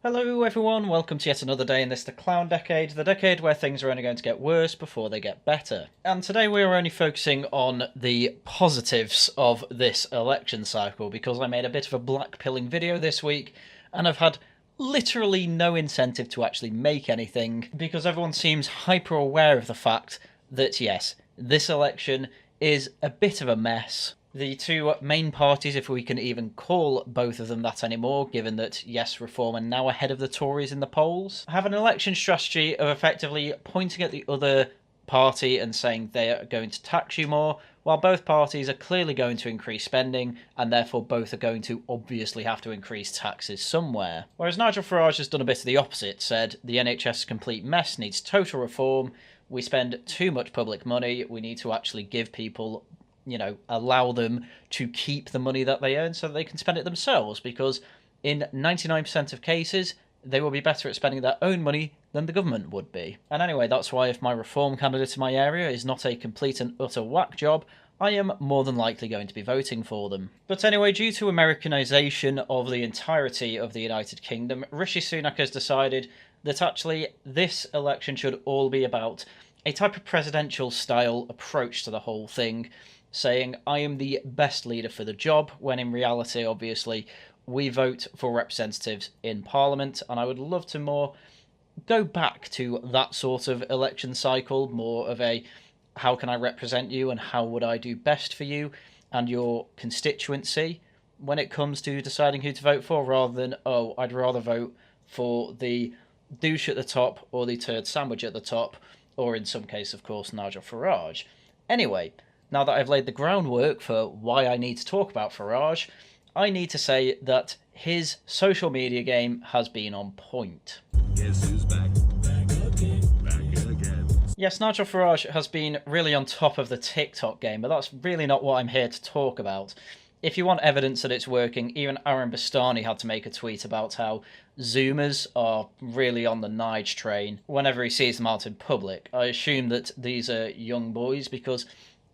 Hello everyone, welcome to yet another day in this The Clown Decade, the decade where things are only going to get worse before they get better. And today we are only focusing on the positives of this election cycle because I made a bit of a black-pilling video this week and I've had literally no incentive to actually make anything because everyone seems hyper aware of the fact that yes, this election is a bit of a mess. The two main parties, if we can even call both of them that anymore, given that, yes, Reform are now ahead of the Tories in the polls, have an election strategy of effectively pointing at the other party and saying they are going to tax you more, while both parties are clearly going to increase spending, and therefore both are going to obviously have to increase taxes somewhere. Whereas Nigel Farage has done a bit of the opposite, said the NHS is a complete mess, needs total reform, we spend too much public money, we need to actually give people, allow them to keep the money that they earn so that they can spend it themselves, because in 99% of cases, they will be better at spending their own money than the government would be. And anyway, that's why if my reform candidate in my area is not a complete and utter whack job, I am more than likely going to be voting for them. But anyway, due to Americanisation of the entirety of the United Kingdom, Rishi Sunak has decided that actually this election should all be about a type of presidential style approach to the whole thing, saying I am the best leader for the job, when in reality, obviously, we vote for representatives in Parliament, and I would love to more go back to that sort of election cycle, more of a how can I represent you and how would I do best for you and your constituency when it comes to deciding who to vote for, rather than, oh, I'd rather vote for the douche at the top or the turd sandwich at the top, or in some case, of course, Nigel Farage. Anyway, now that I've laid the groundwork for why I need to talk about Farage, I need to say that his social media game has been on point. Guess who's back? Back again. Back again. Yes, Nigel Farage has been really on top of the TikTok game, but that's really not what I'm here to talk about. If you want evidence that it's working, even Aaron Bastani had to make a tweet about how Zoomers are really on the Nige train whenever he sees them out in public. I assume that these are young boys because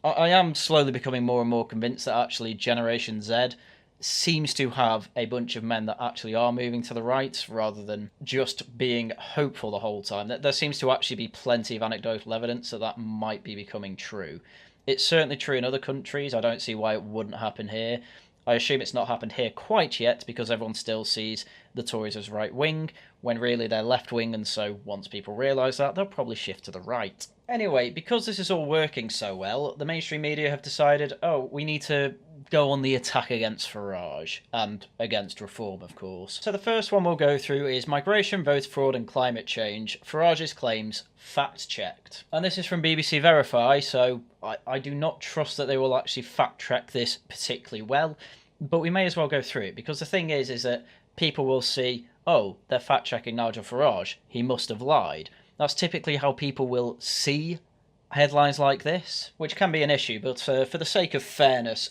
I am slowly becoming more and more convinced that actually Generation Z seems to have a bunch of men that actually are moving to the right rather than just being hopeful the whole time. There seems to actually be plenty of anecdotal evidence that that might be becoming true. It's certainly true in other countries. I don't see why it wouldn't happen here. I assume it's not happened here quite yet because everyone still sees the Tories as right wing, when really they're left wing, and so once people realise that, they'll probably shift to the right. Anyway, because this is all working so well, the mainstream media have decided, oh, we need to go on the attack against Farage, and against Reform, of course. So the first one we'll go through is migration, voter fraud and climate change. Farage's claims fact-checked. And this is from BBC Verify, so I do not trust that they will actually fact-check this particularly well, but we may as well go through it, because the thing is that people will see, oh, they're fact-checking Nigel Farage, he must have lied. That's typically how people will see headlines like this, which can be an issue, but for the sake of fairness,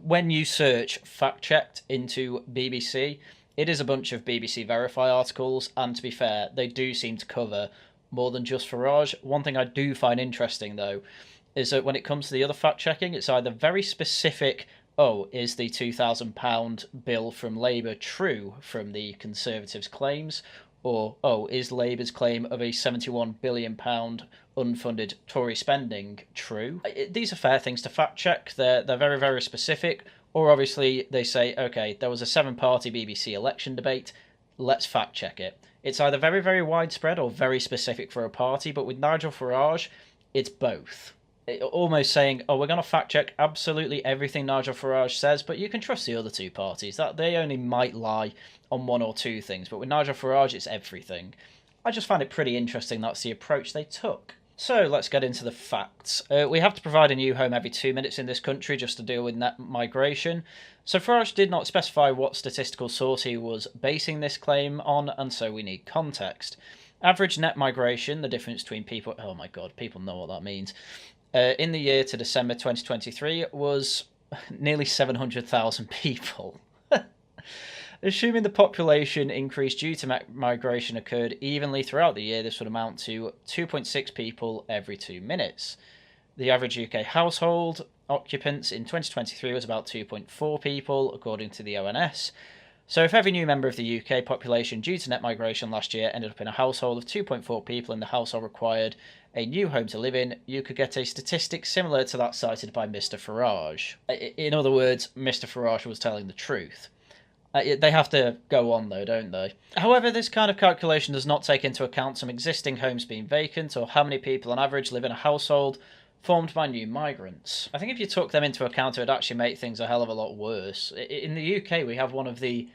when you search fact-checked into BBC, it is a bunch of BBC Verify articles, and to be fair, they do seem to cover more than just Farage. One thing I do find interesting, though, is that when it comes to the other fact-checking, it's either very specific, oh, is the £2,000 bill from Labour true from the Conservatives' claims, or, oh, is Labour's claim of a £71 billion unfunded Tory spending true? These are fair things to fact check. They're very, very specific. Or obviously they say, okay, there was a 7-party BBC election debate, let's fact check it. It's either very, very widespread or very specific for a party, but with Nigel Farage, it's both. Almost saying, oh, we're going to fact check absolutely everything Nigel Farage says, but you can trust the other two parties. That they only might lie on one or two things, but with Nigel Farage, it's everything. I just find it pretty interesting that's the approach they took. So let's get into the facts. We have to provide a new home every 2 minutes in this country just to deal with net migration. So Farage did not specify what statistical source he was basing this claim on, and so we need context. Average net migration, the difference between people... Oh my god, people know what that means. In the year to December 2023 was nearly 700,000 people. Assuming the population increase due to migration occurred evenly throughout the year, this would amount to 2.6 people every 2 minutes. The average UK household occupants in 2023 was about 2.4 people, according to the ONS. So if every new member of the UK population due to net migration last year ended up in a household of 2.4 people and the household required a new home to live in, you could get a statistic similar to that cited by Mr. Farage. In other words, Mr. Farage was telling the truth. They have to go on though, don't they? However, this kind of calculation does not take into account some existing homes being vacant or how many people on average live in a household formed by new migrants. I think if you took them into account, it would actually make things a hell of a lot worse. In the UK, we have one of the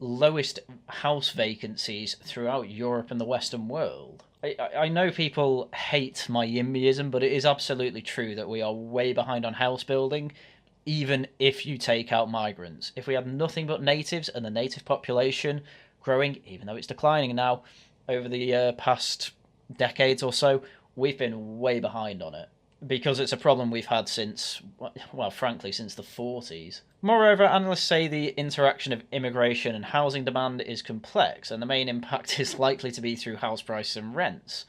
lowest house vacancies throughout Europe and the Western world. I know people hate my YIMBYism, but it is absolutely true that we are way behind on house building, even if you take out migrants. If we had nothing but natives and the native population growing, even though it's declining now, over the past decades or so, we've been way behind on it. Because it's a problem we've had since, well, frankly, since the 40s. Moreover, analysts say the interaction of immigration and housing demand is complex, and the main impact is likely to be through house prices and rents.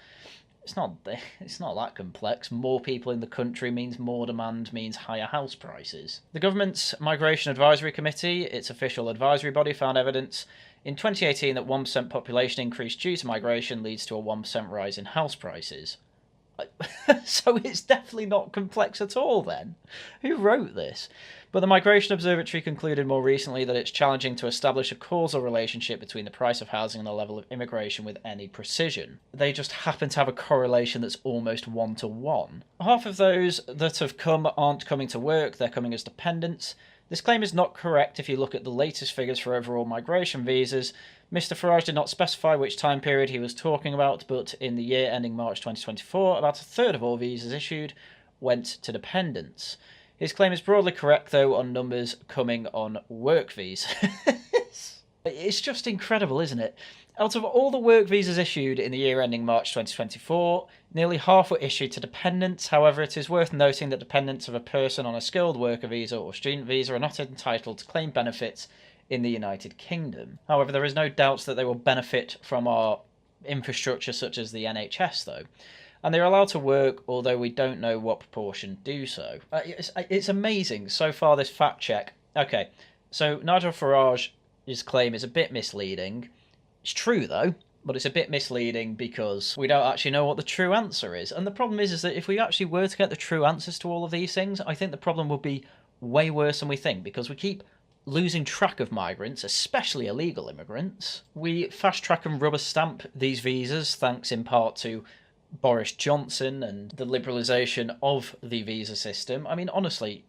It's not that complex. More people in the country means more demand, means higher house prices. The government's Migration Advisory Committee, its official advisory body, found evidence in 2018 that 1% population increase due to migration leads to a 1% rise in house prices. So it's definitely not complex at all then. Who wrote this? But the Migration Observatory concluded more recently that it's challenging to establish a causal relationship between the price of housing and the level of immigration with any precision. They just happen to have a correlation that's almost 1-to-1. Half of those that have come aren't coming to work, they're coming as dependents. This claim is not correct if you look at the latest figures for overall migration visas. Mr. Farage did not specify which time period he was talking about, but in the year ending March 2024, about a third of all visas issued went to dependents. His claim is broadly correct, though, on numbers coming on work visas. It's just incredible, isn't it? Out of all the work visas issued in the year ending March 2024, nearly half were issued to dependents. However, it is worth noting that dependents of a person on a skilled worker visa or student visa are not entitled to claim benefits in the United Kingdom. However, there is no doubt that they will benefit from our infrastructure such as the NHS, though. And they're allowed to work, although we don't know what proportion do so. It's amazing. So far, this fact check. Okay, so Nigel Farage's claim is a bit misleading. It's true, though, but it's a bit misleading because we don't actually know what the true answer is. And the problem is that if we actually were to get the true answers to all of these things, I think the problem would be way worse than we think, because we keep losing track of migrants, especially illegal immigrants. We fast track and rubber stamp these visas, thanks in part to Boris Johnson and the liberalisation of the visa system. I mean, honestly,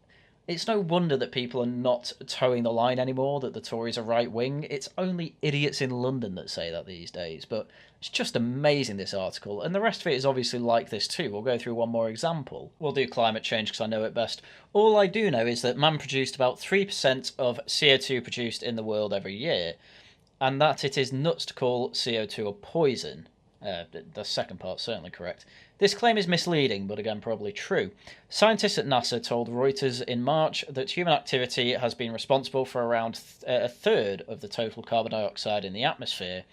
it's no wonder that people are not towing the line anymore, that the Tories are right-wing. It's only idiots in London that say that these days, but it's just amazing, this article, and the rest of it is obviously like this too. We'll go through one more example. We'll do climate change because I know it best. All I do know is that man produced about 3% of CO2 produced in the world every year, and that it is nuts to call CO2 a poison. The second part's certainly correct. This claim is misleading, but again probably true. Scientists at NASA told Reuters in March that human activity has been responsible for around a third of the total carbon dioxide in the atmosphere.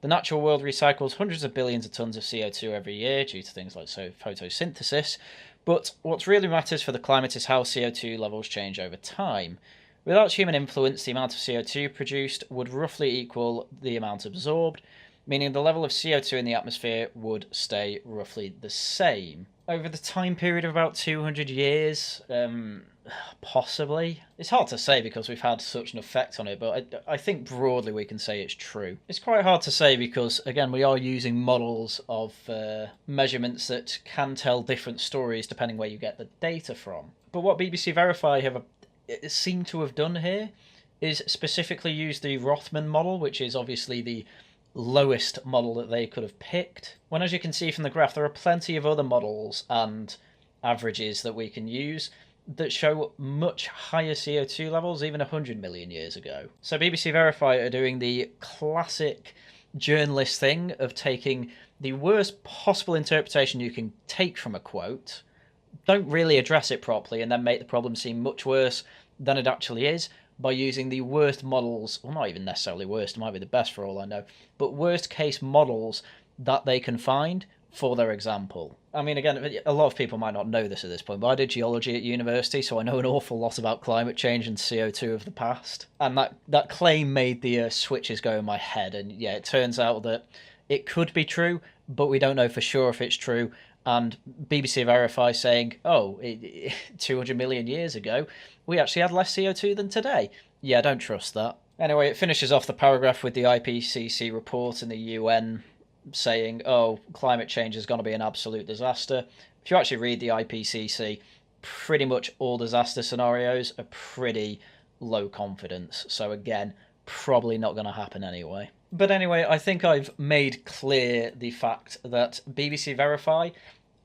The natural world recycles hundreds of billions of tons of CO2 every year due to things like photosynthesis, but what really matters for the climate is how CO2 levels change over time. Without human influence, the amount of CO2 produced would roughly equal the amount absorbed, meaning the level of CO2 in the atmosphere would stay roughly the same. Over the time period of about 200 years, possibly. It's hard to say because we've had such an effect on it, but I think broadly we can say it's true. It's quite hard to say because, again, we are using models of measurements that can tell different stories depending where you get the data from. But what BBC Verify seem to have done here is specifically use the Rothman model, which is obviously the lowest model that they could have picked. When, as you can see from the graph, there are plenty of other models and averages that we can use that show much higher CO2 levels, even 100 million years ago. So BBC Verify are doing the classic journalist thing of taking the worst possible interpretation you can take from a quote, don't really address it properly, and then make the problem seem much worse than it actually is, by using the worst models, well, not even necessarily worst, it might be the best for all I know, but worst case models that they can find for their example. I mean, again, a lot of people might not know this at this point, but I did geology at university, so I know an awful lot about climate change and CO2 of the past. And that claim made the switches go in my head. And yeah, it turns out that it could be true, but we don't know for sure if it's true. And BBC Verify saying, 200 million years ago, we actually had less CO2 than today. Yeah, don't trust that. Anyway, it finishes off the paragraph with the IPCC report in the UN saying, climate change is going to be an absolute disaster. If you actually read the IPCC, pretty much all disaster scenarios are pretty low confidence. So again, probably not going to happen anyway. But anyway, I think I've made clear the fact that BBC Verify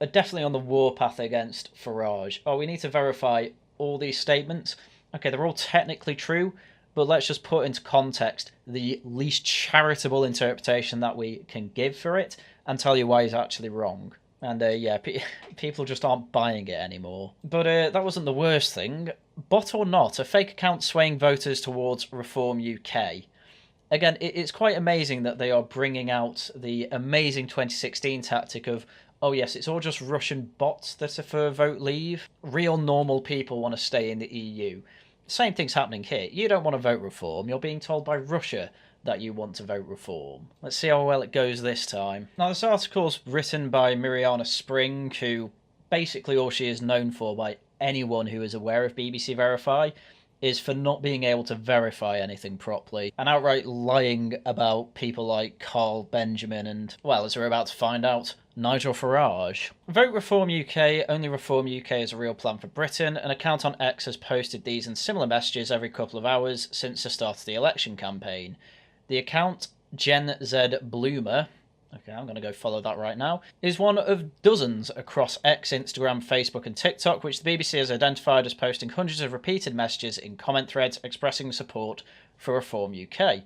are definitely on the warpath against Farage. We need to verify all these statements. Okay, they're all technically true, but let's just put into context the least charitable interpretation that we can give for it and tell you why he's actually wrong. And people just aren't buying it anymore. But that wasn't the worst thing. Bot or not, a fake account swaying voters towards Reform UK. Again, it's quite amazing that they are bringing out the amazing 2016 tactic of, yes, it's all just Russian bots that are for vote leave. Real normal people want to stay in the EU. Same thing's happening here. You don't want to vote reform. You're being told by Russia that you want to vote reform. Let's see how well it goes this time. Now, this article's written by Mariana Spring, who basically all she is known for by anyone who is aware of BBC Verify is for not being able to verify anything properly and outright lying about people like Carl Benjamin and, well, as we're about to find out, Nigel Farage. Vote Reform UK, only Reform UK is a real plan for Britain. An account on X has posted these and similar messages every couple of hours since the start of the election campaign. The account Gen Z Bloomer, okay, I'm going to go follow that right now, is one of dozens across X, Instagram, Facebook and TikTok, which the BBC has identified as posting hundreds of repeated messages in comment threads expressing support for Reform UK.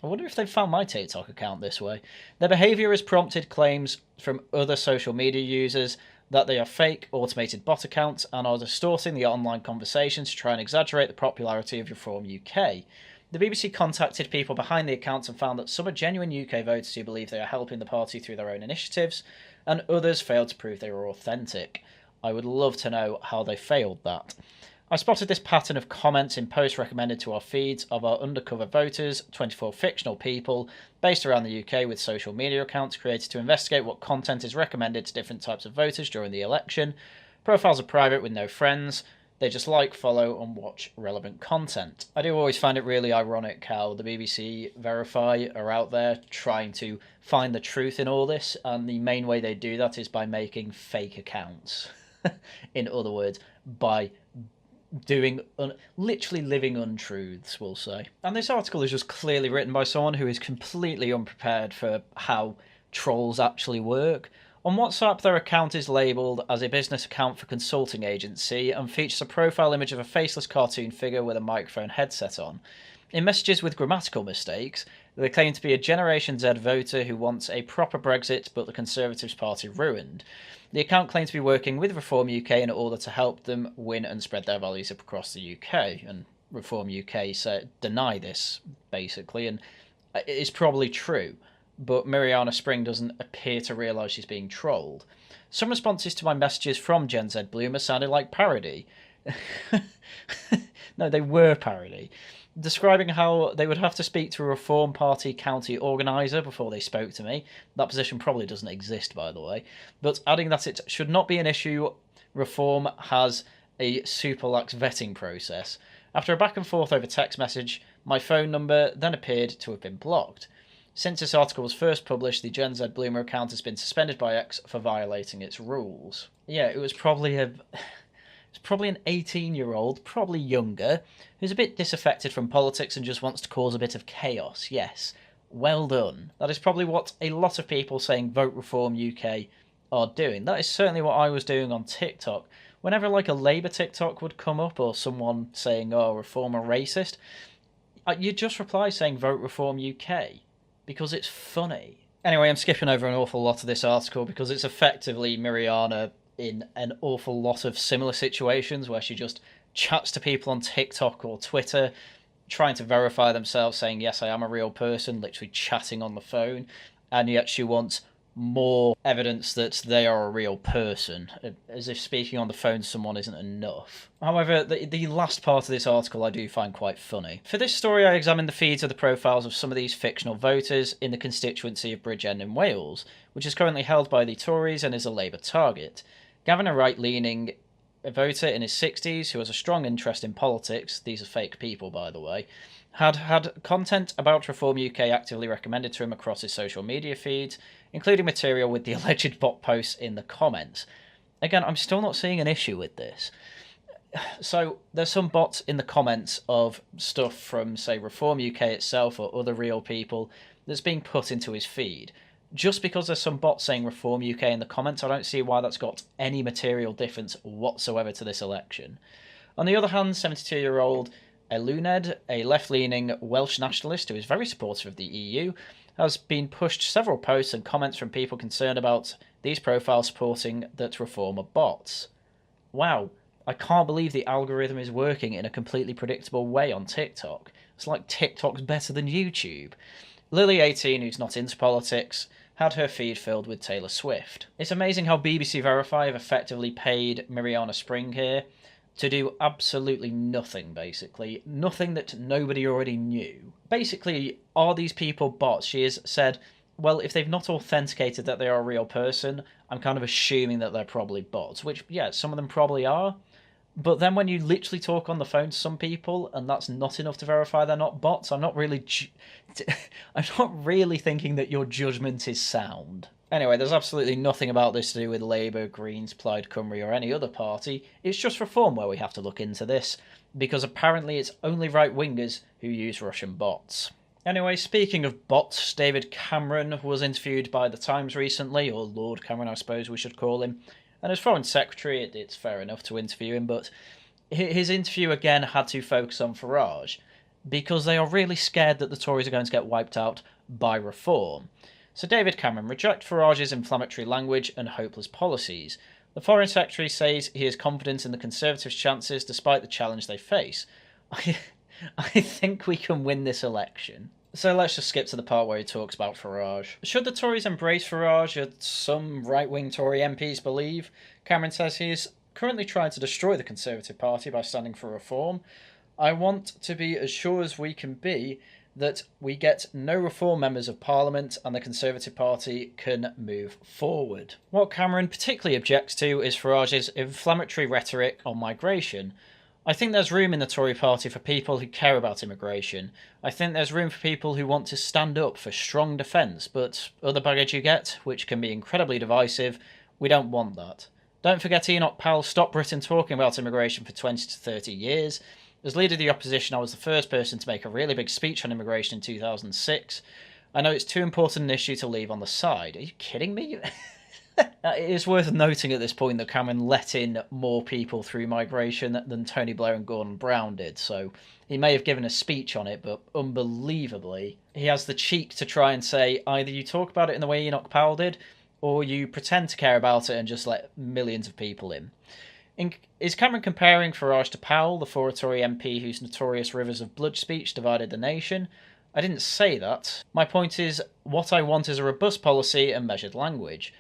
I wonder if they've found my TikTok account this way. Their behaviour has prompted claims from other social media users that they are fake, automated bot accounts and are distorting the online conversation to try and exaggerate the popularity of Reform UK. The BBC contacted people behind the accounts and found that some are genuine UK voters who believe they are helping the party through their own initiatives, and others failed to prove they were authentic. I would love to know how they failed that. I spotted this pattern of comments in posts recommended to our feeds of our undercover voters, 24 fictional people, based around the UK with social media accounts created to investigate what content is recommended to different types of voters during the election. Profiles are private with no friends. They just like, follow and watch relevant content. I do always find it really ironic how the BBC Verify are out there trying to find the truth in all this, and the main way they do that is by making fake accounts. In other words, by doing literally living untruths, we'll say. And this article is just clearly written by someone who is completely unprepared for how trolls actually work. On WhatsApp, their account is labelled as a business account for consulting agency and features a profile image of a faceless cartoon figure with a microphone headset on. In messages with grammatical mistakes, they claim to be a Generation Z voter who wants a proper Brexit but the Conservatives Party ruined. The account claims to be working with Reform UK in order to help them win and spread their values across the UK, and Reform UK deny this, basically, and it's probably true, but Mariana Spring doesn't appear to realise she's being trolled. Some responses to my messages from Gen Z Bloomer sounded like parody. No, they were parody. Describing how they would have to speak to a Reform Party county organiser before they spoke to me. That position probably doesn't exist, by the way. But adding that it should not be an issue, Reform has a super lax vetting process. After a back and forth over text message, my phone number then appeared to have been blocked. Since this article was first published, the Gen Z Bloomer account has been suspended by X for violating its rules. Yeah, it was probably an 18-year-old, probably younger, who's a bit disaffected from politics and just wants to cause a bit of chaos. Yes, well done. That is probably what a lot of people saying Vote Reform UK are doing. That is certainly what I was doing on TikTok. Whenever like a Labour TikTok would come up or someone saying, Reform are racist, you'd just reply saying Vote Reform UK because it's funny. Anyway, I'm skipping over an awful lot of this article because it's effectively Mariana in an awful lot of similar situations where she just chats to people on TikTok or Twitter, trying to verify themselves, saying, yes, I am a real person, literally chatting on the phone, and yet she wants more evidence that they are a real person, as if speaking on the phone to someone isn't enough. However, the last part of this article I do find quite funny. For this story, I examined the feeds of the profiles of some of these fictional voters in the constituency of Bridgend in Wales, which is currently held by the Tories and is a Labour target. Gavin, a right-leaning voter in his 60s who has a strong interest in politics, these are fake people by the way, had content about Reform UK actively recommended to him across his social media feeds, including material with the alleged bot posts in the comments. Again, I'm still not seeing an issue with this. So there's some bots in the comments of stuff from, say, Reform UK itself or other real people that's being put into his feed. Just because there's some bots saying Reform UK in the comments, I don't see why that's got any material difference whatsoever to this election. On the other hand, 72-year-old Eluned, a left-leaning Welsh nationalist who is very supportive of the EU, has been pushed several posts and comments from people concerned about these profiles supporting that Reform are bots. Wow, I can't believe the algorithm is working in a completely predictable way on TikTok. It's like TikTok's better than YouTube. Lily, 18, who's not into politics, had her feed filled with Taylor Swift. It's amazing how BBC Verify have effectively paid Miriana Spring here to do absolutely nothing, basically. Nothing that nobody already knew. Basically, are these people bots? She has said, well, if they've not authenticated that they are a real person, I'm kind of assuming that they're probably bots, which, yeah, some of them probably are. But then when you literally talk on the phone to some people, and that's not enough to verify they're not bots, I'm not really thinking that your judgment is sound. Anyway, there's absolutely nothing about this to do with Labour, Greens, Plaid Cymru or any other party. It's just Reform where we have to look into this, because apparently it's only right-wingers who use Russian bots. Anyway, speaking of bots, David Cameron was interviewed by The Times recently, or Lord Cameron I suppose we should call him, and as Foreign Secretary it's fair enough to interview him, but his interview again had to focus on Farage, because they are really scared that the Tories are going to get wiped out by Reform. So David Cameron rejects Farage's inflammatory language and hopeless policies. The Foreign Secretary says he is confident in the Conservatives' chances despite the challenge they face. I think we can win this election. So let's just skip to the part where he talks about Farage. Should the Tories embrace Farage, as some right-wing Tory MPs believe? Cameron says he is currently trying to destroy the Conservative Party by standing for Reform. I want to be as sure as we can be that we get no Reform members of Parliament and the Conservative Party can move forward. What Cameron particularly objects to is Farage's inflammatory rhetoric on migration. I think there's room in the Tory party for people who care about immigration. I think there's room for people who want to stand up for strong defence, but other baggage you get, which can be incredibly divisive, we don't want that. Don't forget Enoch Powell stopped Britain talking about immigration for 20 to 30 years. As Leader of the Opposition, I was the first person to make a really big speech on immigration in 2006. I know it's too important an issue to leave on the side. Are you kidding me? It is worth noting at this point that Cameron let in more people through migration than Tony Blair and Gordon Brown did, so he may have given a speech on it, but unbelievably, he has the cheek to try and say either you talk about it in the way Enoch Powell did, or you pretend to care about it and just let millions of people in. Is Cameron comparing Farage to Powell, the former Tory MP whose notorious rivers of blood speech divided the nation? I didn't say that. My point is, what I want is a robust policy and measured language.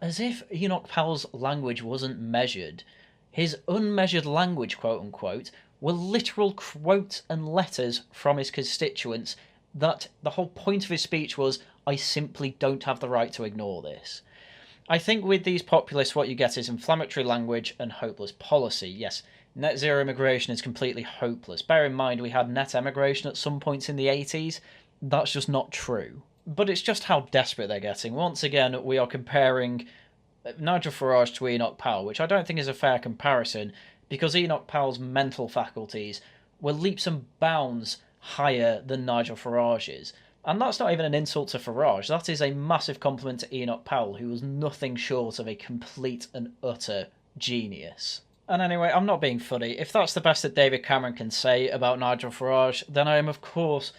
As if Enoch Powell's language wasn't measured. His unmeasured language, quote-unquote, were literal quotes and letters from his constituents that the whole point of his speech was, I simply don't have the right to ignore this. I think with these populists what you get is inflammatory language and hopeless policy. Yes, net zero immigration is completely hopeless. Bear in mind we had net emigration at some points in the 80s. That's just not true. But it's just how desperate they're getting. Once again, we are comparing Nigel Farage to Enoch Powell, which I don't think is a fair comparison, because Enoch Powell's mental faculties were leaps and bounds higher than Nigel Farage's. And that's not even an insult to Farage, that is a massive compliment to Enoch Powell, who was nothing short of a complete and utter genius. And anyway, I'm not being funny. If that's the best that David Cameron can say about Nigel Farage, then I am of course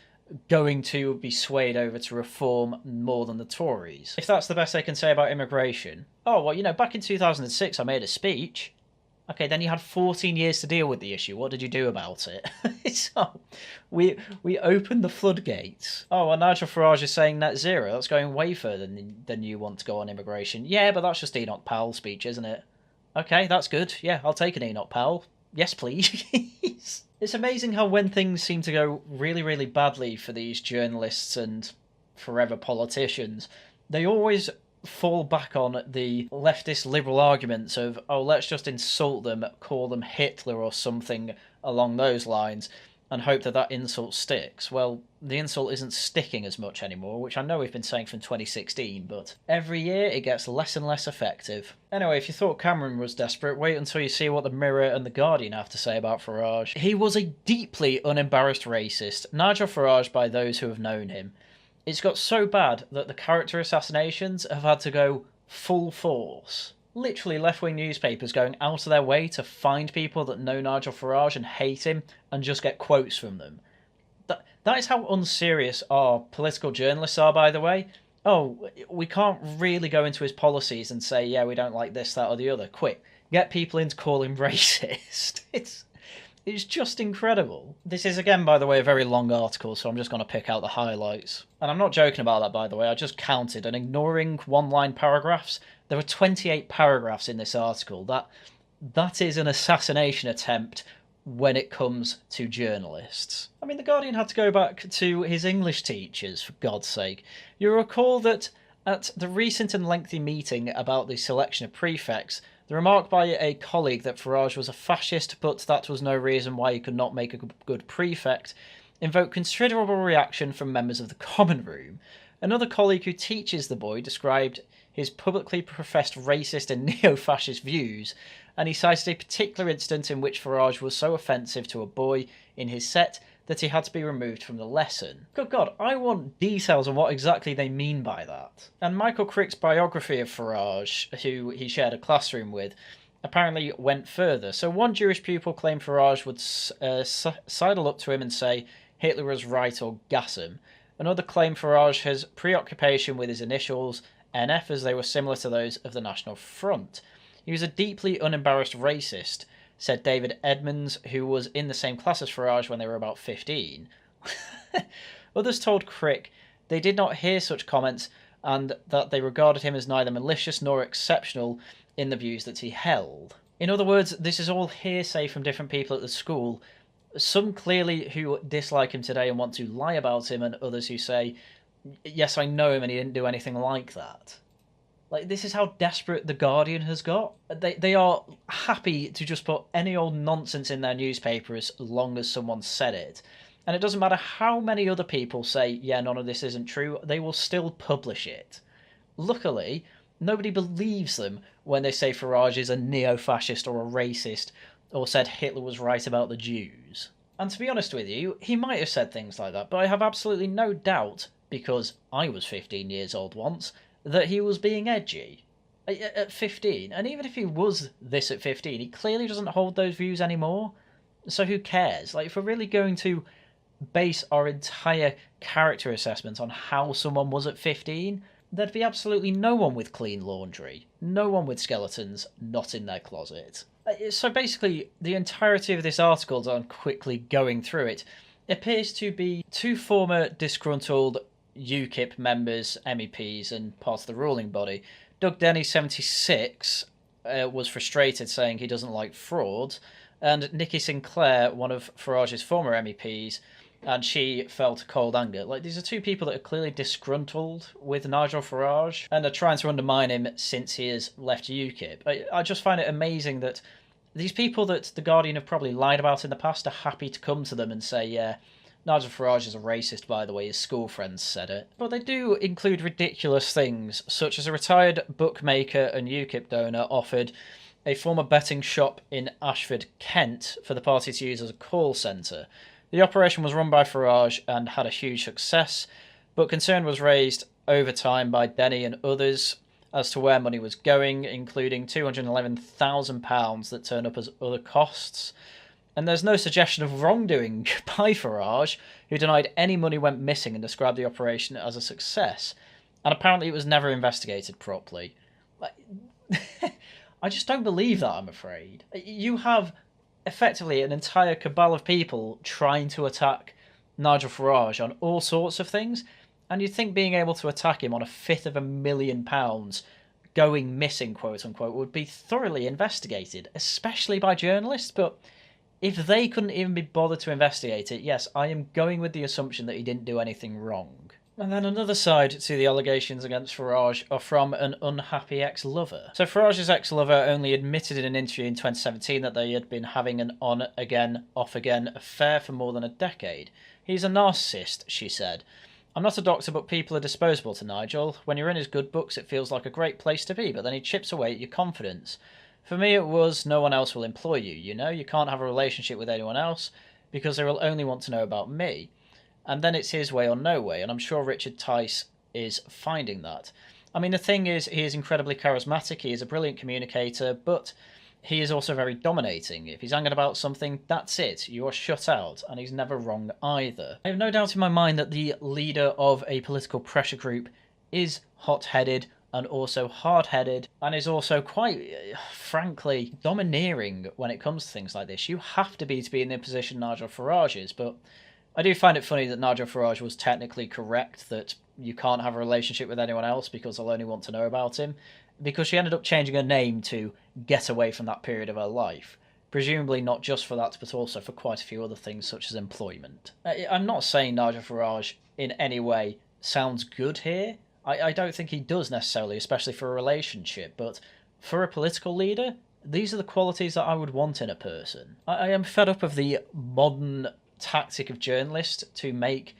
going to be swayed over to Reform more than the Tories. If that's the best they can say about immigration, oh, well, back in 2006 I made a speech. Okay, then you had 14 years to deal with the issue. What did you do about it? So, we opened the floodgates. Oh, well, Nigel Farage is saying net zero. That's going way further than you want to go on immigration. Yeah, but that's just Enoch Powell's speech, isn't it? Okay, that's good. Yeah, I'll take an Enoch Powell. Yes, please. It's amazing how when things seem to go really, really badly for these journalists and forever politicians, they always fall back on the leftist liberal arguments of, oh, let's just insult them, call them Hitler or something along those lines, and hope that that insult sticks. Well, the insult isn't sticking as much anymore, which I know we've been saying from 2016, but every year it gets less and less effective. Anyway, if you thought Cameron was desperate, wait until you see what the Mirror and the Guardian have to say about Farage. He was a deeply unembarrassed racist, Nigel Farage by those who have known him. It's got so bad that the character assassinations have had to go full force. Literally left-wing newspapers going out of their way to find people that know Nigel Farage and hate him and just get quotes from them. That is how unserious our political journalists are, by the way. Oh, we can't really go into his policies and say, yeah, we don't like this, that, or the other. Quick, get people in to call him racist. It's just incredible. This is, again, by the way, a very long article, so I'm just going to pick out the highlights. And I'm not joking about that, by the way. I just counted, and ignoring one-line paragraphs, there were 28 paragraphs in this article. That is an assassination attempt when it comes to journalists. I mean, The Guardian had to go back to his English teachers, for God's sake. You recall that at the recent and lengthy meeting about the selection of prefects, the remark by a colleague that Farage was a fascist, but that was no reason why he could not make a good prefect, invoked considerable reaction from members of the Common Room. Another colleague who teaches the boy described his publicly professed racist and neo-fascist views, and he cited a particular incident in which Farage was so offensive to a boy in his set that he had to be removed from the lesson. Good God, I want details on what exactly they mean by that. And Michael Crick's biography of Farage, who he shared a classroom with, apparently went further. So one Jewish pupil claimed Farage would sidle up to him and say Hitler was right or gas him. Another claimed Farage has preoccupation with his initials, NF, as they were similar to those of the National Front. He was a deeply unembarrassed racist, said David Edmonds, who was in the same class as Farage when they were about 15. Others told Crick they did not hear such comments and that they regarded him as neither malicious nor exceptional in the views that he held. In other words, this is all hearsay from different people at the school, some clearly who dislike him today and want to lie about him, and others who say, yes, I know him and he didn't do anything like that. Like, this is how desperate The Guardian has got. They are happy to just put any old nonsense in their newspaper as long as someone said it. And it doesn't matter how many other people say, yeah, none of this isn't true, they will still publish it. Luckily, nobody believes them when they say Farage is a neo-fascist or a racist, or said Hitler was right about the Jews. And to be honest with you, he might have said things like that, but I have absolutely no doubt, because I was 15 years old once, that he was being edgy at 15. And even if he was this at 15, he clearly doesn't hold those views anymore. So who cares? Like, if we're really going to base our entire character assessment on how someone was at 15, there'd be absolutely no one with clean laundry. No one with skeletons not in their closet. So basically, the entirety of this article, as I'm quickly going through it, appears to be two former disgruntled UKIP members, MEPs, and part of the ruling body. Doug Denny, 76, was frustrated, saying he doesn't like fraud, and Nikki Sinclair, one of Farage's former MEPs, and she felt cold anger. Like, these are two people that are clearly disgruntled with Nigel Farage and are trying to undermine him since he has left UKIP. I just find it amazing that these people that The Guardian have probably lied about in the past are happy to come to them and say, yeah, Nigel Farage is a racist, by the way, his school friends said it. But they do include ridiculous things, such as a retired bookmaker and UKIP donor offered a former betting shop in Ashford, Kent, for the party to use as a call centre. The operation was run by Farage and had a huge success, but concern was raised over time by Denny and others as to where money was going, including £211,000 that turned up as other costs. And there's no suggestion of wrongdoing by Farage, who denied any money went missing and described the operation as a success. And apparently it was never investigated properly. I just don't believe that, I'm afraid. You have effectively an entire cabal of people trying to attack Nigel Farage on all sorts of things, and you'd think being able to attack him on £250,000 going missing, quote unquote, would be thoroughly investigated, especially by journalists, but if they couldn't even be bothered to investigate it, yes, I am going with the assumption that he didn't do anything wrong. And then another side to the allegations against Farage are from an unhappy ex-lover. So Farage's ex-lover only admitted in an interview in 2017 that they had been having an on-again, off-again affair for more than a decade. He's a narcissist, she said. I'm not a doctor, but people are disposable to Nigel. When you're in his good books, it feels like a great place to be, but then he chips away at your confidence. For me, it was no one else will employ you, you know? You can't have a relationship with anyone else because they will only want to know about me. And then it's his way or no way, and I'm sure Richard Tice is finding that. I mean, the thing is, he is incredibly charismatic, he is a brilliant communicator, but he is also very dominating. If he's angry about something, that's it. You are shut out, and he's never wrong either. I have no doubt in my mind that the leader of a political pressure group is hot-headed and also hard-headed, and is also quite, frankly, domineering when it comes to things like this. You have to be in the position Nigel Farage is, but I do find it funny that Nigel Farage was technically correct that you can't have a relationship with anyone else because they'll only want to know about him, because she ended up changing her name to get away from that period of her life. Presumably not just for that, but also for quite a few other things such as employment. I'm not saying Nigel Farage in any way sounds good here. I don't think he does necessarily, especially for a relationship, but for a political leader, these are the qualities that I would want in a person. I am fed up of the modern tactic of journalists to make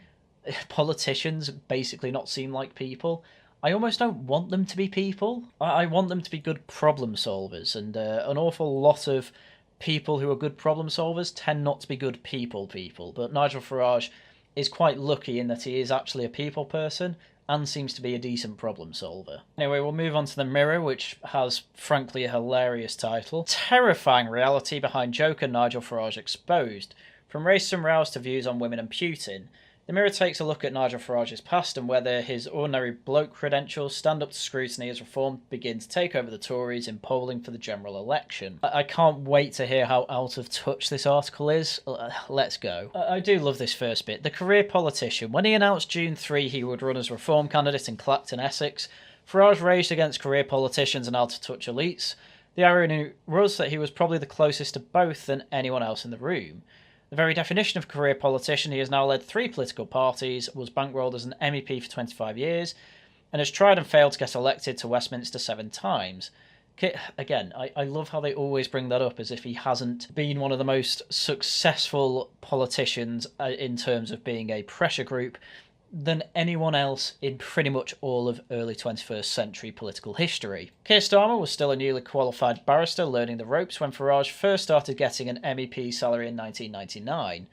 politicians basically not seem like people. I almost don't want them to be people. I want them to be good problem solvers, and an awful lot of people who are good problem solvers tend not to be good people. But Nigel Farage is quite lucky in that he is actually a people person and seems to be a decent problem solver. Anyway, we'll move on to The Mirror, which has, frankly, a hilarious title. Terrifying reality behind Joker Nigel Farage exposed. From racism roused to views on women and Putin. The Mirror takes a look at Nigel Farage's past and whether his ordinary bloke credentials stand up to scrutiny as Reform begin to take over the Tories in polling for the general election. I can't wait to hear how out of touch this article is. Let's go. I do love this first bit. The career politician. When he announced June 3 he would run as Reform candidate in Clacton, Essex, Farage raged against career politicians and out-of-touch elites. The irony was that he was probably the closest to both than anyone else in the room. The very definition of a career politician, he has now led 3 political parties, was bankrolled as an MEP for 25 years, and has tried and failed to get elected to Westminster 7 times. Again, I love how they always bring that up as if he hasn't been one of the most successful politicians in terms of being a pressure group than anyone else in pretty much all of early 21st century political history. Keir Starmer was still a newly qualified barrister learning the ropes when Farage first started getting an MEP salary in 1999.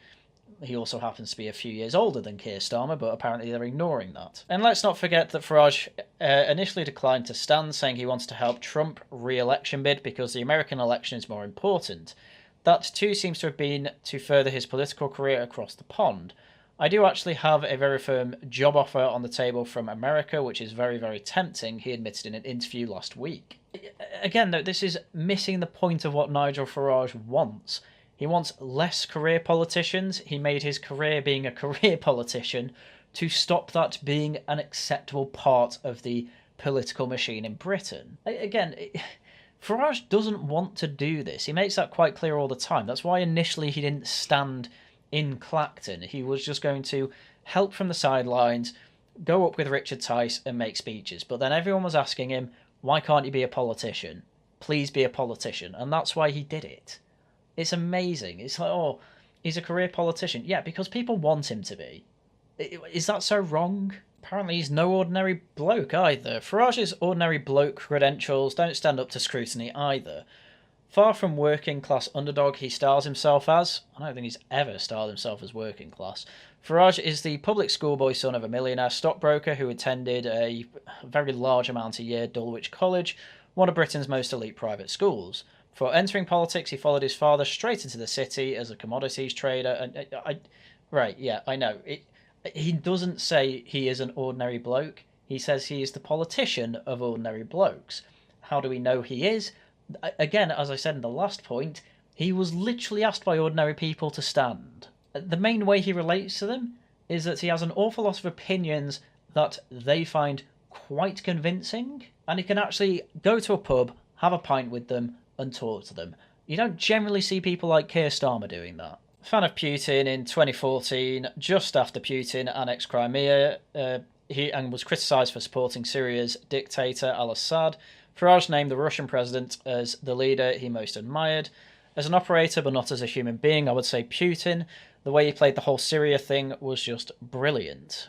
He also happens to be a few years older than Keir Starmer, but apparently they're ignoring that. And let's not forget that Farage initially declined to stand, saying he wants to help Trump re-election bid because the American election is more important. That too seems to have been to further his political career across the pond. I do actually have a very firm job offer on the table from America, which is very, very tempting, he admitted in an interview last week. Again, though, this is missing the point of what Nigel Farage wants. He wants less career politicians. He made his career being a career politician to stop that being an acceptable part of the political machine in Britain. Again, Farage doesn't want to do this. He makes that quite clear all the time. That's why initially he didn't stand in Clacton. He was just going to help from the sidelines, go up with Richard Tice and make speeches. But then everyone was asking him, why can't you be a politician? Please be a politician. And that's why he did it. It's amazing. It's like, oh, he's a career politician. Yeah, because people want him to be. Is that so wrong? Apparently he's no ordinary bloke either. Farage's ordinary bloke credentials don't stand up to scrutiny either. Far from working class underdog he styles himself as, I don't think he's ever styled himself as working class, Farage is the public schoolboy son of a millionaire stockbroker who attended a very large amount a year at Dulwich College, one of Britain's most elite private schools. Before entering politics, he followed his father straight into the city as a commodities trader. And I know. He doesn't say he is an ordinary bloke. He says he is the politician of ordinary blokes. How do we know he is? Again, as I said in the last point, he was literally asked by ordinary people to stand. The main way he relates to them is that he has an awful lot of opinions that they find quite convincing, and he can actually go to a pub, have a pint with them, and talk to them. You don't generally see people like Keir Starmer doing that. Fan of Putin in 2014, just after Putin annexed Crimea, he was criticised for supporting Syria's dictator al-Assad. Farage named the Russian president as the leader he most admired. As an operator, but not as a human being, I would say Putin. The way he played the whole Syria thing was just brilliant.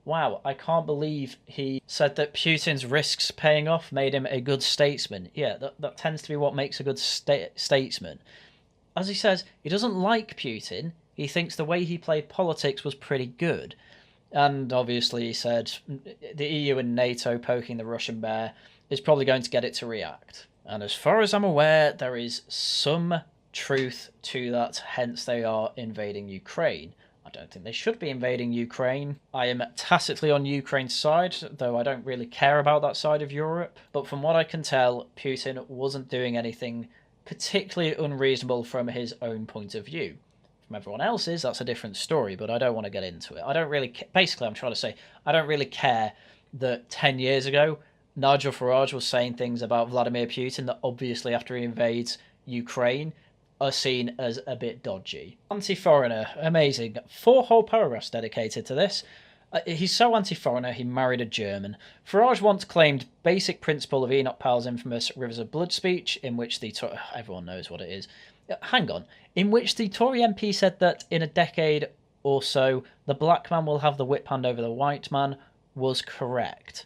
Wow, I can't believe he said that Putin's risks paying off made him a good statesman. Yeah, that tends to be what makes a good statesman. As he says, he doesn't like Putin. He thinks the way he played politics was pretty good. And obviously he said the EU and NATO poking the Russian bear is probably going to get it to react. And as far as I'm aware, there is some truth to that, hence they are invading Ukraine. I don't think they should be invading Ukraine. I am tacitly on Ukraine's side, though I don't really care about that side of Europe. But from what I can tell, Putin wasn't doing anything particularly unreasonable from his own point of view. From everyone else's, that's a different story, but I don't want to get into it. I don't really... Basically, I'm trying to say, I don't really care that 10 years ago, Nigel Farage was saying things about Vladimir Putin that obviously after he invades Ukraine are seen as a bit dodgy. Anti-foreigner, amazing. 4 whole paragraphs dedicated to this. He's so anti-foreigner, he married a German. Farage once claimed basic principle of Enoch Powell's infamous Rivers of Blood speech, in which the... Everyone knows what it is. Hang on. In which the Tory MP said that in a decade or so, the black man will have the whip hand over the white man, was correct.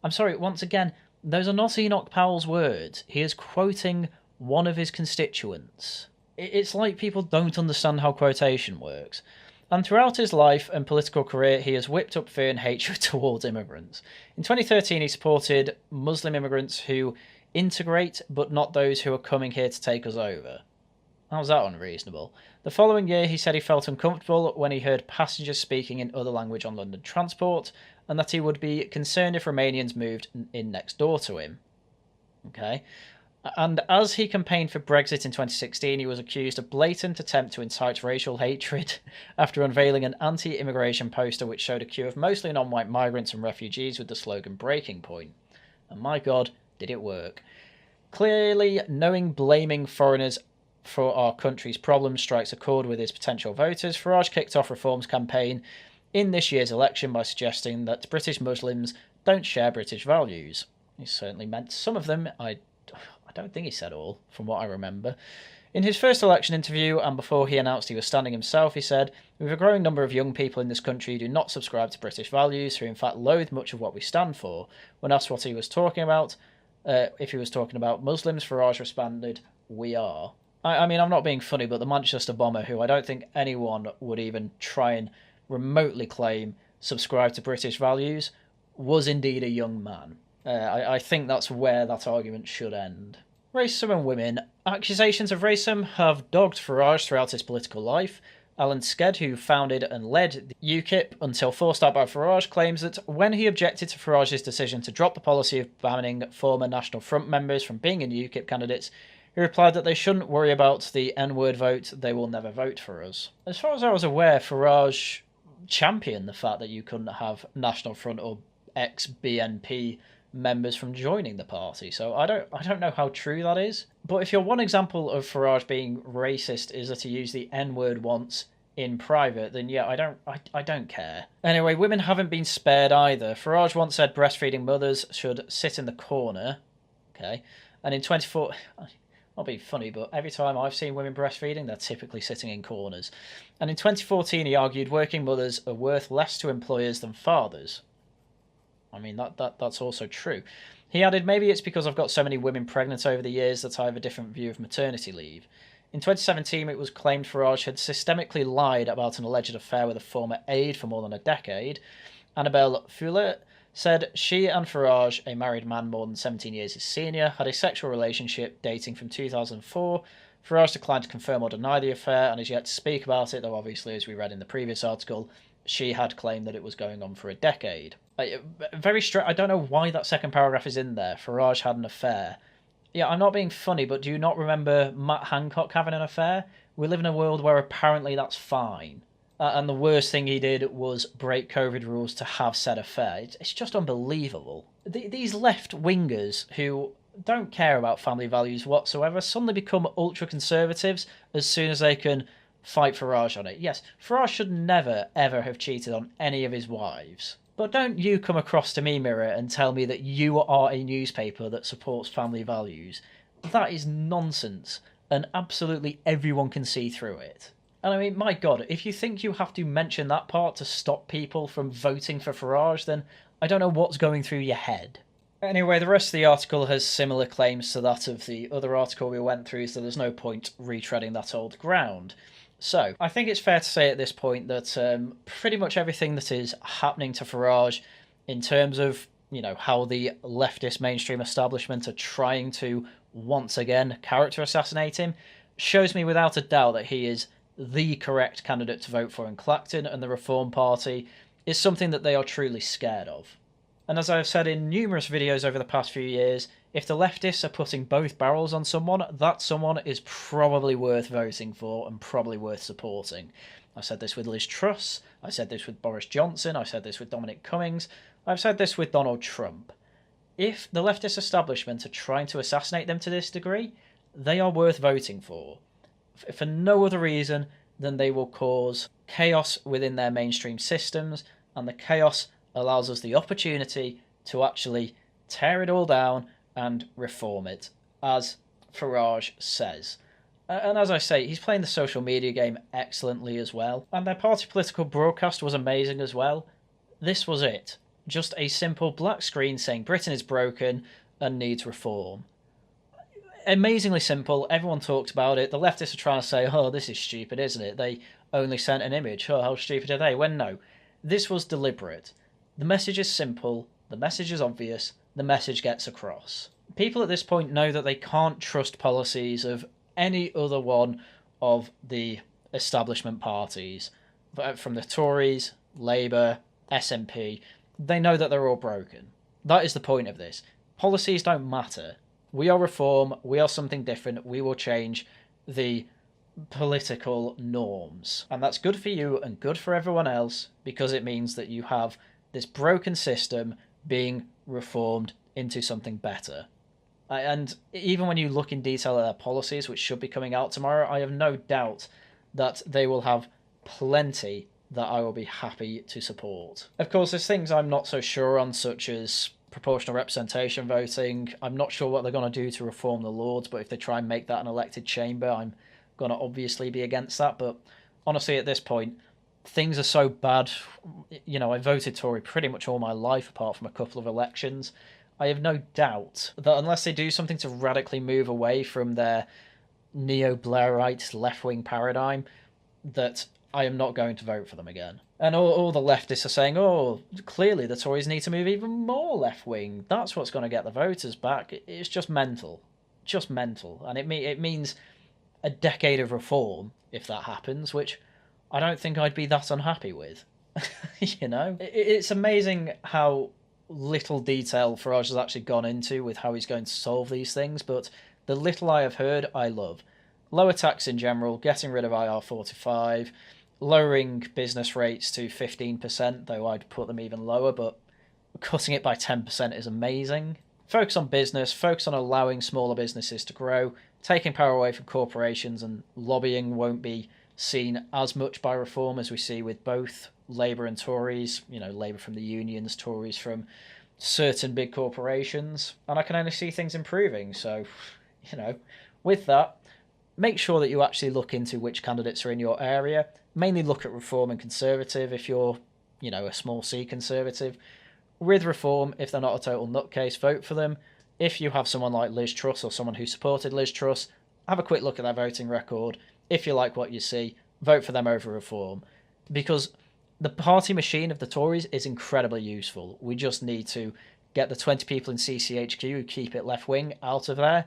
I'm sorry, once again, those are not Enoch Powell's words. He is quoting one of his constituents. It's like people don't understand how quotation works. And throughout his life and political career, he has whipped up fear and hatred towards immigrants. In 2013, he supported Muslim immigrants who integrate, but not those who are coming here to take us over. How's that unreasonable? The following year, he said he felt uncomfortable when he heard passengers speaking in other language on London transport, and that he would be concerned if Romanians moved in next door to him. Okay. And as he campaigned for Brexit in 2016, he was accused of blatant attempt to incite racial hatred after unveiling an anti-immigration poster which showed a queue of mostly non-white migrants and refugees with the slogan "Breaking Point." And my God, did it work. Clearly, knowing blaming foreigners for our country's problems strikes a chord with his potential voters, Farage kicked off Reform's campaign in this year's election by suggesting that British Muslims don't share British values. He certainly meant some of them. I don't think he said all, from what I remember. In his first election interview, and before he announced he was standing himself, he said, "We have a growing number of young people in this country who do not subscribe to British values, who in fact loathe much of what we stand for." When asked what he was talking about, if he was talking about Muslims, Farage responded, "We are." I mean, I'm not being funny, but the Manchester bomber, who I don't think anyone would even try and remotely claim subscribe to British values, was indeed a young man. I think that's where that argument should end. Racism and women. Accusations of racism have dogged Farage throughout his political life. Alan Sked, who founded and led the UKIP until forced out by Farage, claims that when he objected to Farage's decision to drop the policy of banning former National Front members from being in UKIP candidates, he replied that they shouldn't worry about the N-word vote, they will never vote for us. As far as I was aware, Farage championed the fact that you couldn't have National Front or ex-BNP members from joining the party, so I don't know how true that is. But if your one example of Farage being racist is that he used the N-word once in private, then yeah, I don't care. Anyway, women haven't been spared either. Farage once said breastfeeding mothers should sit in the corner, okay, and in 24... I'll be funny, but every time I've seen women breastfeeding, they're typically sitting in corners. And in 2014, he argued working mothers are worth less to employers than fathers. I mean, that's also true. He added, maybe it's because I've got so many women pregnant over the years that I have a different view of maternity leave. In 2017, it was claimed Farage had systemically lied about an alleged affair with a former aide for more than a decade. Annabelle Fuller said she and Farage, a married man more than 17 years his senior, had a sexual relationship dating from 2004. Farage declined to confirm or deny the affair and is yet to speak about it, though obviously, as we read in the previous article, she had claimed that it was going on for a decade. Very straight. I don't know why that second paragraph is in there. Farage had an affair. Yeah, I'm not being funny, but do you not remember Matt Hancock having an affair? We live in a world where apparently that's fine. And the worst thing he did was break COVID rules to have said affair. It's just unbelievable. These left wingers who don't care about family values whatsoever suddenly become ultra conservatives as soon as they can fight Farage on it. Yes, Farage should never, ever have cheated on any of his wives. But don't you come across to me, Mirror, and tell me that you are a newspaper that supports family values. That is nonsense, and absolutely everyone can see through it. And I mean, my God, if you think you have to mention that part to stop people from voting for Farage, then I don't know what's going through your head. Anyway, the rest of the article has similar claims to that of the other article we went through, so there's no point retreading that old ground. So, I think it's fair to say at this point that pretty much everything that is happening to Farage in terms of, how the leftist mainstream establishment are trying to, once again, character assassinate him, shows me without a doubt that he is the correct candidate to vote for in Clacton, and the Reform Party is something that they are truly scared of. And as I have said in numerous videos over the past few years, if the leftists are putting both barrels on someone, that someone is probably worth voting for and probably worth supporting. I said this with Liz Truss, I said this with Boris Johnson, I said this with Dominic Cummings, I've said this with Donald Trump. If the leftist establishment are trying to assassinate them to this degree, they are worth voting for no other reason than they will cause chaos within their mainstream systems, and the chaos allows us the opportunity to actually tear it all down and reform it, as Farage says. And as I say, he's playing the social media game excellently as well, and their party political broadcast was amazing as well. This was it. Just a simple black screen saying Britain is broken and needs reform. Amazingly simple, everyone talked about it. The leftists are trying to say, oh, this is stupid, isn't it? They only sent an image. Oh, how stupid are they? When no, this was deliberate. The message is simple, the message is obvious, the message gets across. People at this point know that they can't trust policies of any other one of the establishment parties. From the Tories, Labour, SNP, they know that they're all broken. That is the point of this. Policies don't matter. We are Reform, we are something different, we will change the political norms. And that's good for you and good for everyone else, because it means that you have this broken system being reformed into something better. And even when you look in detail at their policies, which should be coming out tomorrow, I have no doubt that they will have plenty that I will be happy to support. Of course, there's things I'm not so sure on, such as proportional representation voting. I'm not sure what they're going to do to reform the Lords, but if they try and make that an elected chamber, I'm going to obviously be against that. But honestly, at this point, things are so bad. I voted Tory pretty much all my life, apart from a couple of elections. I have no doubt that unless they do something to radically move away from their neo-Blairite left-wing paradigm, that I am not going to vote for them again. And all the leftists are saying, oh, clearly the Tories need to move even more left-wing. That's what's going to get the voters back. It's just mental. Just mental. And it means a decade of reform, if that happens, which I don't think I'd be that unhappy with. It's amazing how little detail Farage has actually gone into with how he's going to solve these things, but the little I have heard, I love. Lower tax in general, getting rid of IR45, lowering business rates to 15%, though I'd put them even lower, but cutting it by 10% is amazing. Focus on business, focus on allowing smaller businesses to grow, taking power away from corporations, and lobbying won't be seen as much by Reform as we see with both Labour and Tories. Labour from the unions, Tories from certain big corporations. And I can only see things improving. So, with that, make sure that you actually look into which candidates are in your area. Mainly look at Reform and Conservative if you're, a small c Conservative. With Reform, if they're not a total nutcase, vote for them. If you have someone like Liz Truss or someone who supported Liz Truss, have a quick look at their voting record. If you like what you see, vote for them over Reform. Because the party machine of the Tories is incredibly useful. We just need to get the 20 people in CCHQ who keep it left-wing out of there.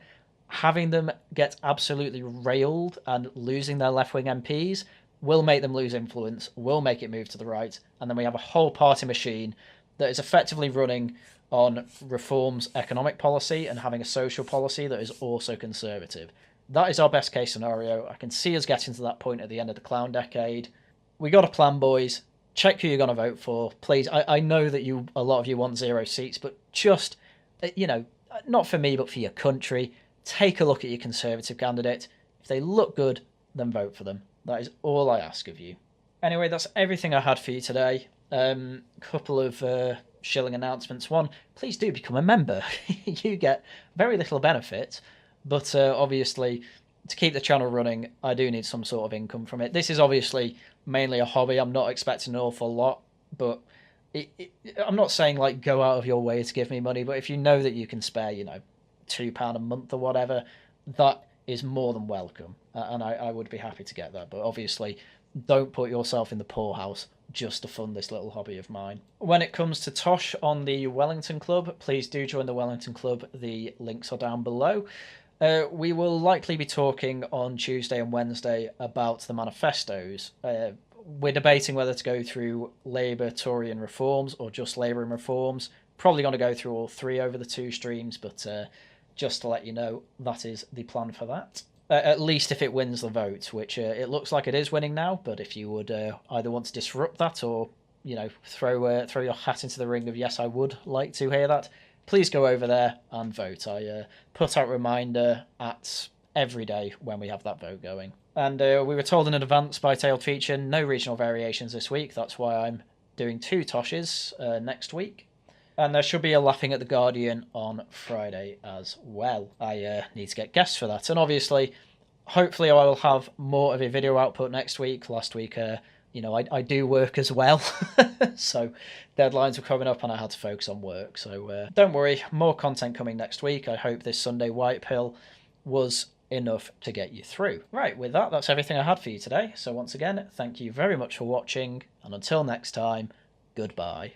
Having them get absolutely railed and losing their left-wing MPs will make them lose influence, will make it move to the right, and then we have a whole party machine that is effectively running on reforms economic policy and having a social policy that is also conservative. That is our best case scenario. I can see us getting to that point at the end of the clown decade. We got a plan, boys. Check who you're going to vote for, please. I know that a lot of you want 0 seats, but just, not for me, but for your country, take a look at your Conservative candidate. If they look good, then vote for them. That is all I ask of you. Anyway, that's everything I had for you today. Couple of shilling announcements. One, please do become a member. You get very little benefit, but obviously, to keep the channel running, I do need some sort of income from it. This is obviously mainly a hobby. I'm not expecting an awful lot, but I'm not saying like go out of your way to give me money, but if you know that you can spare, £2 a month or whatever, that is more than welcome, and I would be happy to get that. But obviously, don't put yourself in the poorhouse just to fund this little hobby of mine. When it comes to Tosh on the Wellington Club, please do join the Wellington Club. The links are down below. We will likely be talking on Tuesday and Wednesday about the manifestos. We're debating whether to go through Labour, Tory and reforms or just Labour and reforms. Probably going to go through all three over the 2 streams, but just to let you know, that is the plan for that. At least if it wins the vote, which it looks like it is winning now, but if you would either want to disrupt that or, throw your hat into the ring of yes, I would like to hear that, please go over there and vote. I put out a reminder at every day when we have that vote going. And we were told in advance by Tailed Feature, no regional variations this week. That's why I'm doing 2 Toshes next week. And there should be a Laughing at the Guardian on Friday as well. I need to get guests for that. And obviously, hopefully I will have more of a video output next week. Last week, I do work as well. So deadlines were coming up and I had to focus on work. So don't worry, more content coming next week. I hope this Sunday White Pill was enough to get you through. Right, with that, that's everything I had for you today. So once again, thank you very much for watching. And until next time, goodbye.